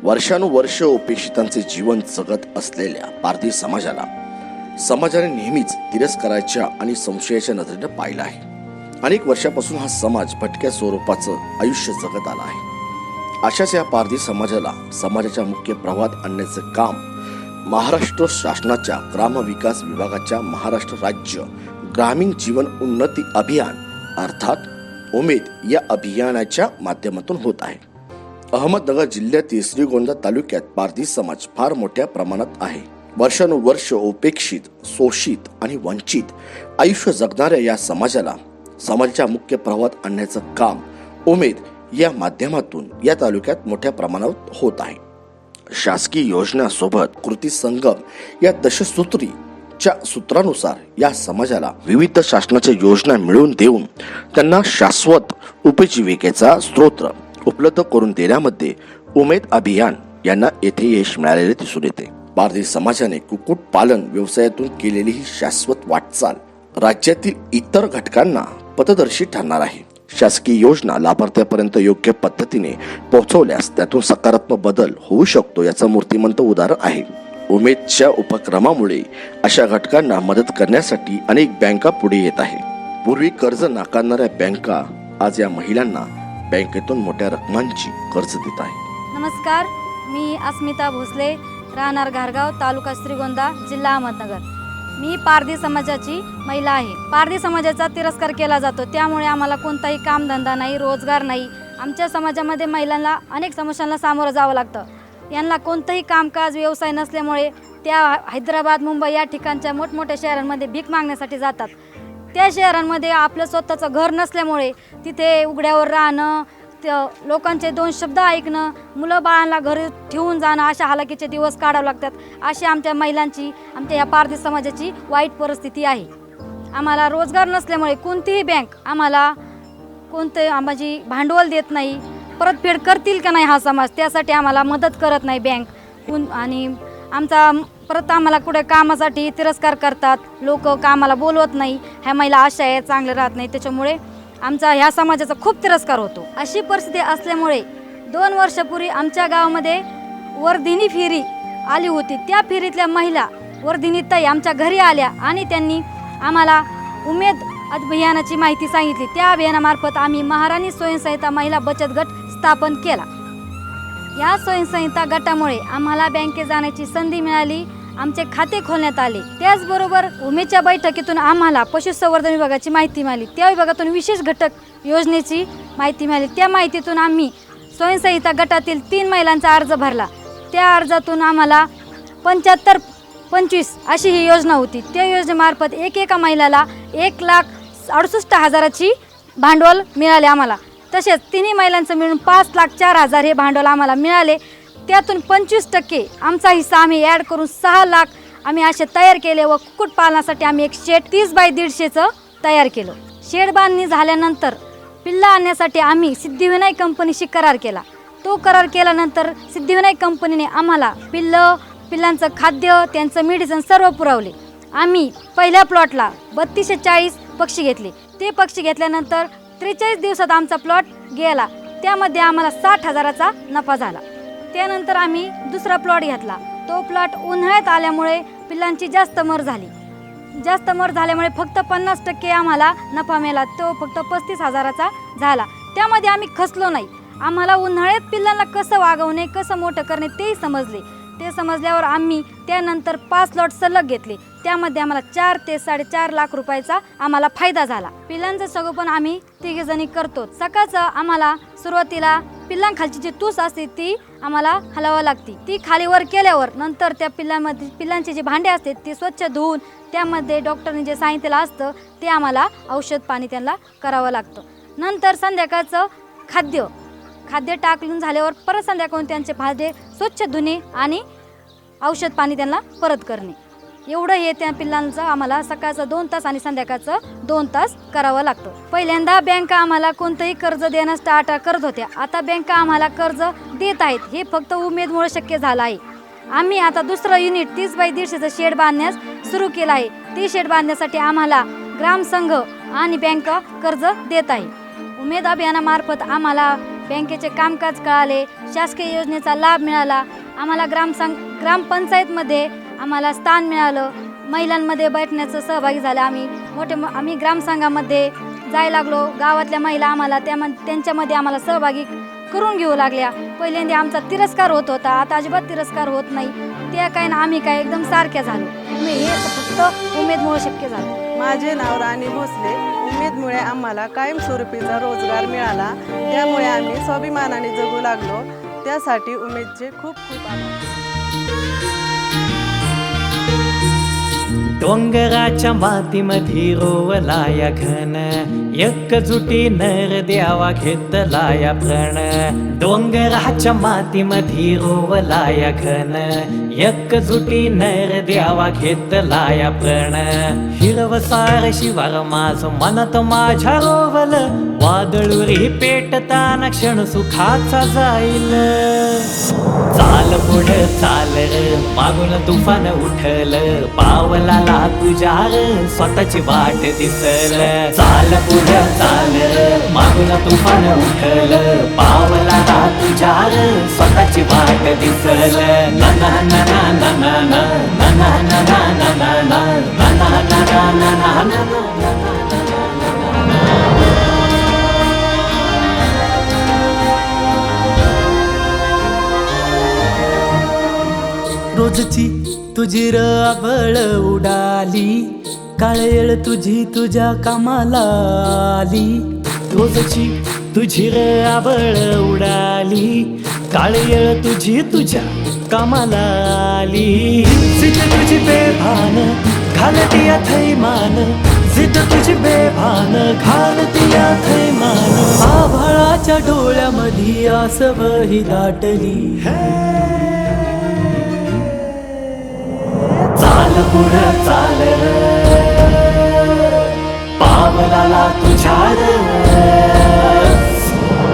वर्षानुवर्ष उपेक्षितांचे जीवन जगत असलेल्या पारधी समाजाने नेहमीच तिरस्काराच्या आणि संशयाच्या नजरेने पाहिलं आहे. अनेक वर्षापासून हा समाज भटक्या स्वरूपाचं आयुष्य जगत आला आहे. अशाच या पारधी समाजाला समाजाच्या मुख्य प्रवाहात आणण्याचं काम महाराष्ट्र शासनाच्या ग्रामविकास विभागाच्या महाराष्ट्र राज्य ग्रामीण जीवन उन्नती अभियान अर्थात उमेद या अभियानाच्या माध्यमातून होत आहे. अहमदनगर जिल्ह्यातील श्रीगोंदा तालुक्यात पारधी समाज फार मोठ्या प्रमाणात आहे. वर्षानुवर्ष उपेक्षित, शोषित आणि वंचित आयुष्य जगणाऱ्या या समाजाला समाजाच्या मुख्य प्रवाहात आणण्याचं काम उमेद या माध्यमातून या तालुक्यात मोठ्या प्रमाणात होत आहे. शासकीय योजनांसोबत कृती संगम या दशसूत्रीच्या सूत्रानुसार या समाजाला विविध शासनाच्या योजना मिळवून देऊन त्यांना शाश्वत उपजीविकेचा स्रोत उपलब्ध करून देण्यामध्ये उमेद अभियान यांना येथे यश मिळालेले दिसून येते. पारधी समाजाने कुक्कुट पालन व्यवसायातून केलेली ही शाश्वत वाटचाल राज्यातील इतर घटकांना पथदर्शी ठरणार आहे. शासकीय योजना लाभार्थ्यापर्यंत योग्य पद्धतीने पोहोचवल्यास त्यातून सकारात्मक बदल होऊ शकतो याचं मूर्तिमंत उदाहरण आहे. उमेदच्या उपक्रमामुळे अशा घटकांना मदत करण्यासाठी अनेक बँका पुढे येत आहे. पूर्वी कर्ज नाकारणाऱ्या बँका आज या महिलांना बँकेतून मोठ्या रकमांची कर्ज देत आहे. नमस्कार, मी अस्मिता भोसले, राहणार घारगाव, तालुका श्रीगोंदा, जिल्हा अहमदनगर. मी पारधी समाजाची महिला आहे. पारधी समाजाचा तिरस्कार केला जातो, त्यामुळे आम्हाला कोणताही कामधंदा नाही, रोजगार नाही. आमच्या समाजामध्ये महिलांना अनेक समस्यांना सामोरं जावं लागतं. यांना कोणतंही कामकाज व्यवसाय नसल्यामुळे त्या हैदराबाद, मुंबई या ठिकाणच्या मोठमोठ्या शहरांमध्ये भीक मागण्यासाठी जातात. त्या शहरांमध्ये आपलं स्वतःचं घर नसल्यामुळे तिथे उघड्यावर राहणं, लोकांचे दोन शब्द ऐकणं, मुलं बाळांना घरी ठेवून जाणं, अशा हालाकीचे दिवस काढावे लागतात. अशी आमच्या महिलांची, आमच्या या पारधी समाजाची वाईट परिस्थिती आहे. आम्हाला रोजगार नसल्यामुळे कोणतीही बँक आम्हाला माझी भांडवल देत नाही. परतफेड करतील का नाही हा समाज, त्यासाठी आम्हाला मदत करत नाही बँक. आणि परत आम्हाला कुठे कामासाठी तिरस्कार करतात, लोक कामाला बोलवत नाही. ह्या महिला अशा आहेत, चांगलं राहत नाही, त्याच्यामुळे आमचा ह्या समाजाचा खूप तिरस्कार होतो. अशी परिस्थिती असल्यामुळे 2 वर्षापूर्वी आमच्या गावामध्ये वर्धिनी फेरी आली होती. त्या फेरीतल्या महिला वर्धिनी ताई आमच्या घरी आल्या आणि त्यांनी आम्हाला उमेद अभियानाची माहिती सांगितली. त्या अभियानामार्फत आम्ही महाराणी स्वयंसहायता महिला बचत गट स्थापन केला. या स्वयंसहायता गटामुळे आम्हाला बँकेत जाण्याची संधी मिळाली, आमचे खाते खोलण्यात आले. त्याचबरोबर उमेदच्या बैठकीतून आम्हाला पशुसंवर्धन विभागाची माहिती मिळाली. त्या विभागातून विशेष घटक योजनेची माहिती मिळाली. त्या माहितीतून आम्ही स्वयंसहायता गटातील 3 महिलांचा अर्ज भरला. त्या अर्जातून आम्हाला 75-25 अशी ही योजना होती. त्या योजनेमार्फत एका महिलाला 1,68,000ची भांडवल मिळाले आम्हाला. तसेच 3 महिलांचं मिळून 5,04,000 हे भांडवल आम्हाला मिळाले. त्यातून 25% आमचा हिस्सा आम्ही ॲड करून 6 लाख आम्ही असे तयार केले व कुक्कुटपालनासाठी आम्ही एक शेड 30x150चं तयार केलं. शेड बांधणी झाल्यानंतर पिल्ला आणण्यासाठी आम्ही सिद्धिविनायक कंपनीशी करार केला. तो करार केल्यानंतर सिद्धिविनायक कंपनीने आम्हाला पिल्लांचं खाद्य, त्यांचं मेडिसिन सर्व पुरवले. आम्ही पहिल्या प्लॉटला 3240 पक्षी घेतले. ते पक्षी घेतल्यानंतर 43 दिवसात आमचा प्लॉट गेला. त्यामध्ये आम्हाला 60,000चा नफा झाला. त्यानंतर आम्ही दुसरा प्लॉट घेतला. तो प्लॉट उन्हाळ्यात आल्यामुळे पिल्लांची जास्त मर झाल्यामुळे फक्त 50% आम्हाला नफा मिळाला. तो फक्त 35,000चा झाला. त्यामध्ये आम्ही खचलो नाही. आम्हाला उन्हाळ्यात पिल्लांना कसं वागवणे, कसं मोठं करणे तेही समजले. ते समजल्यावर आम्ही त्यानंतर 5 लॉट सलग घेतले. त्यामध्ये आम्हाला 4 ते 4.5 लाख रुपयाचा आम्हाला फायदा झाला. पिल्लांचं संगोपन आम्ही 3 जणी करतो. सकाळचं आम्हाला सुरुवातीला पिल्लांखालची जी तूस असते ती आम्हाला हलवावं लागते. ती खालीवर केल्यावर नंतर त्या पिल्लांचे जे भांडे असते ते स्वच्छ धुवून त्यामध्ये डॉक्टरने जे सांगितलेलं असतं ते आम्हाला औषध पाणी त्यांना करावं लागतं. नंतर संध्याकाळचं खाद्य टाकून झाल्यावर परत संध्याकाळून त्यांचे भांडे स्वच्छ धुणे आणि औषध पाणी त्यांना परत करणे. एवढं हे त्या पिल्लांचं आम्हाला सकाळचं 2 तास आणि संध्याकाळचं 2 तास करावं लागतं. पहिल्यांदा बँका आम्हाला कोणतंही कर्ज देण्यास टाळाटाळ करत होत्या. आता बँका आम्हाला कर्ज देत आहेत. हे फक्त उमेदमुळे शक्य झालं आहे. आम्ही आता दुसरं युनिट 30x150चं शेड बांधण्यास सुरू केलं आहे. ते शेड बांधण्यासाठी आम्हाला ग्रामसंघ आणि बँका कर्ज देत आहे. उमेद अभियानामार्फत आम्हाला बँकेचे कामकाज कळाले, शासकीय योजनेचा लाभ मिळाला, आम्हाला ग्रामपंचायतमध्ये आम्हाला स्थान मिळालं, महिलांमध्ये बैठण्याचं सहभागी झालं. आम्ही ग्रामसंघामध्ये जायला लागलो. गावातल्या महिला आम्हाला त्यांच्यामध्ये आम्हाला सहभागी करून घेऊ लागल्या. पहिल्यांदा आमचा तिरस्कार होत होता, आता अजिबात तिरस्कार होत नाही. ते काय ना आम्ही काय एकदम सारख्या झालो. हे फक्त उमेदमुळे शक्य झालं. माझे नाव राणी भोसले. उमेदमुळे आम्हाला कायमस्वरूपीचा रोजगार मिळाला, त्यामुळे आम्ही स्वाभिमानाने जगू लागलो. त्यासाठी उमेदचे खूप खूप आभार. डोंगराच्या मातीमध्ये रोवलाया घन, एकजुटी नर द्यावा घेतलाया प्रण. डोंगराच्या मातीमध्ये रोवलाया घन, एकजुटी नर द्यावा घेतलाया प्रण. हिरवसार शिवार माझ मनात माझ्या रोवल, वादळुरी पेटताना क्षण सुखाचा जाईल. चाल पुढे चाल र, मागून तुफान उठल, पावलाला तुझ्या स्वतःची वाट दिसल. चाल पुढे चाल र, मागून तुफान उठल, पावलाला तुझ्या स्वतःची वाट दिसल. ना ना ना ना ना ना ना ना ना ना ना ना ना ना ना ना ना ना ना. रोजची तुझी राबळ उडाली, काळेळ तुझी तुझ्या कामाला आली. रोजची तुझी राबळ उडाली, काळेळ तुझी तुझ्या कामाला आली. जिद तुझी बेभान घालती थैमान, जिद तुझी बेभान घालती थैमान. आभाळाच्या डोळ्यामध्ये आसवही दाटली. चाल पुढं चाल र, पावलाला तुझ्या र.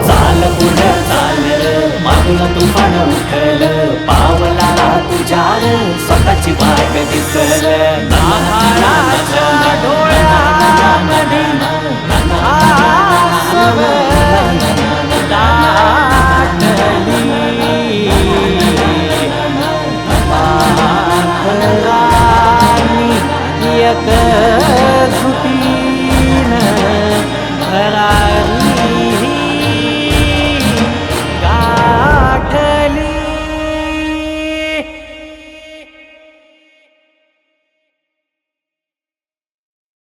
चाल पुढं चाल र, मागून तुफान उठल, पावलाला तुझ्या र, स्वतःची वाट दिसल. आभाळाच्या डोळ्यामध्ये